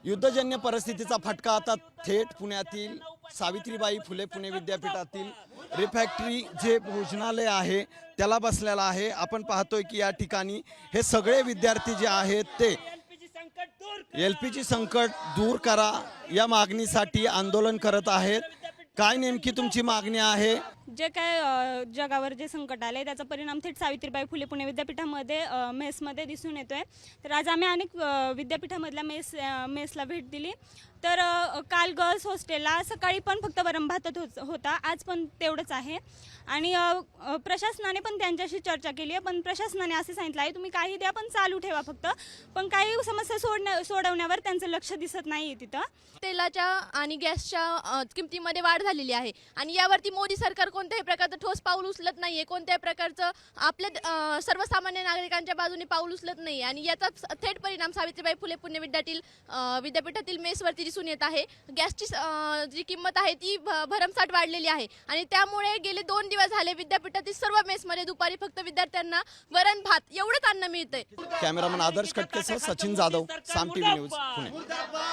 युद्धजन्य परिस्थितीचा फटका आता थेट पुण्यातील सावित्रीबाई फुले पुणे विद्यापीठातील रिफॅक्टरी जे भोजनालय आहे त्याला बसलेला आहे। आपण पाहतोय की या ठिकाणी हे सगळे विद्यार्थी जे आहेत ते एलपीजी संकट दूर करा या मागणीसाठी आंदोलन करत आहेत। काय नेमकी तुमची मागणी आहे? जे काय जगावर जे संकट आले त्याचा परिणाम थेट सावित्रीबाई फुले पुणे विद्यापीठामध्ये मेसमध्ये दिसून येतोय। तर आज आम्ही अनेक विद्यापीठामधल्या मेसला भेट दिली। तर काल गर्ल्स हॉस्टेलला सकाळी पण फक्त वरण भातच होता, आज पण तेवढंच आहे। आणि प्रशासनाने पण त्यांच्याशी चर्चा केली आहे, पण प्रशासनाने असे सांगितलं आहे तुम्ही काही द्या पण चालू ठेवा फक्त, पण काही समस्या सोडवण्यावर त्यांचं लक्ष दिसत नाही तिथं। तेलाच्या आणि गॅसच्या किमतीमध्ये वाढ झालेली आहे आणि यावरती मोदी सरकार कोणत्याही प्रकारचं ठोस पाऊल उचलत नाहीये, कोणत्याही प्रकारचं आपल्या सर्वसामान्य नागरिकांच्या बाजूने पाऊल उचलत नाही आणि याचा थेट परिणाम सावित्रीबाई फुले पुणे विद्यापीठातील मेसवरती दिसून येत आहे। गॅसची जी किंमत आहे ती भरमसाठ वाढलेली आहे आणि त्यामुळे गेले 2 दिवस झाले विद्यापीठातील सर्व मेसमध्ये दुपारी फक्त विद्यार्थ्यांना वरण भात एवढंच अन्न मिळतंय। कॅमेरामन आदर्श कटकेसह सचिन जाधव, साम टीव्ही न्यूज, पुणे।